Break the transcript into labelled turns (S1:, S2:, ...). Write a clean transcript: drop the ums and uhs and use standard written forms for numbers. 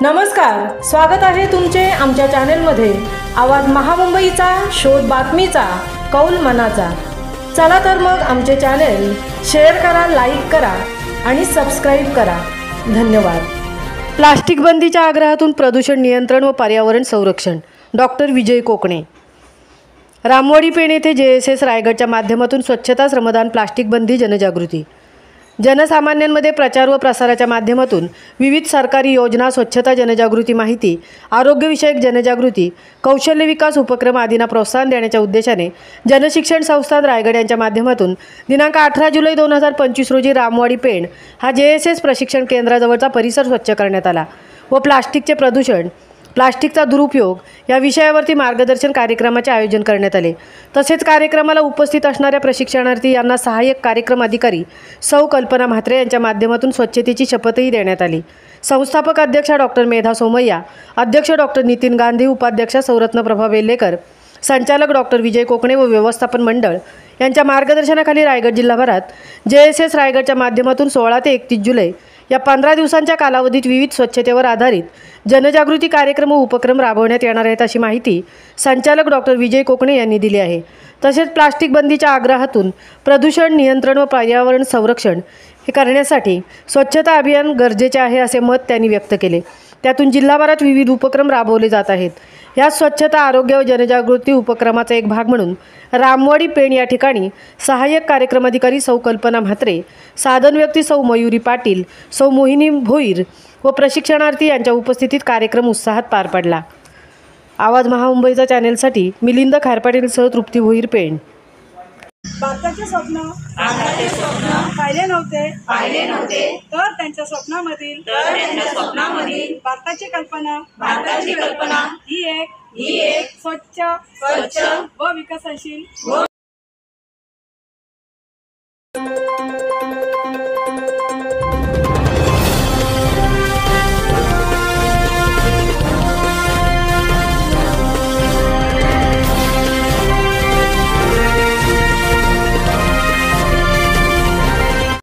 S1: नमस्कार, स्वागत आहे तुमचे आमच्या चॅनलमध्ये। आवाज महामुंबईचा, शोध बातमीचा, कौल मनाचा। चला तर मग आमचे चॅनल शेअर करा, लाईक करा आणि सबस्क्राइब करा। धन्यवाद। प्लास्टिक बंदीच्या आग्रहातून प्रदूषण नियंत्रण व पर्यावरण संरक्षण। डॉक्टर विजय कोकणे। रामवाडी पेण येथे JSS रायगडच्या माध्यमातून स्वच्छता श्रमदान प्लास्टिक बंदी जनजागृती। जनसामान्यांमध्ये प्रचार व प्रसाराच्या माध्यमातून विविध सरकारी योजना, स्वच्छता जनजागृती माहिती, आरोग्यविषयक जनजागृती, कौशल्य विकास उपक्रम आदींना प्रोत्साहन देण्याच्या उद्देशाने जनशिक्षण संस्थान रायगड यांच्या माध्यमातून दिनांक 18 जुलै 2025 रोजी रामवाडी पेण हा JSS प्रशिक्षण केंद्राजवळचा परिसर स्वच्छ करण्यात आला व प्लास्टिकचे प्रदूषण, प्लास्टिकचा दुरुपयोग या विषयावरती मार्गदर्शन कार्यक्रमाचे आयोजन करण्यात आले। तसेच कार्यक्रमाला उपस्थित असणाऱ्या प्रशिक्षणार्थी यांना सहाय्यक कार्यक्रम अधिकारी सौ कल्पना म्हात्रे यांच्या माध्यमातून स्वच्छतेची शपथही देण्यात आली। संस्थापक अध्यक्षा डॉक्टर मेधा सोमय्या, अध्यक्ष डॉक्टर नितीन गांधी, उपाध्यक्षा सौरत्नप्रभा वेल्लेकर, संचालक डॉक्टर विजय कोकणे व व्यवस्थापन मंडळ यांच्या मार्गदर्शनाखाली रायगड जिल्हाभरात JSS रायगडच्या माध्यमातून 16 ते 31 जुलै या 15 दिवसांच्या कालावधीत विविध स्वच्छतेवर आधारित जनजागृती कार्यक्रम व उपक्रम राबवण्यात येणार आहेत अशी माहिती संचालक डॉक्टर विजय कोकणे यांनी दिली आहे। तसेच प्लास्टिक बंदीच्या आग्रहातून प्रदूषण नियंत्रण व पर्यावरण संरक्षण हे करण्यासाठी स्वच्छता अभियान गरजेचे आहे असे मत त्यांनी व्यक्त केले। त्यातून जिल्हाभरात विविध उपक्रम राबवले जात आहेत। या स्वच्छता, आरोग्य व जनजागृती उपक्रमाचा एक भाग म्हणून रामवाडी पेण या ठिकाणी सहाय्यक कार्यक्रम अधिकारी सौ कल्पना म्हात्रे, साधन व्यक्ती सौ मयुरी पाटील, सौ मोहिनी भोईर व प्रशिक्षणार्थी यांच्या उपस्थितीत कार्यक्रम उत्साहात पार पडला। आवाज महामुंबईचा चॅनेलसाठी मिलिंद खारपाटीलसह तृप्ती भोईर, पेण।
S2: भारताचे स्वप्न पाहिले नव्हते तर त्यांच्या स्वप्नामधील भारताची कल्पना ही एक स्वच्छ व विकसनशील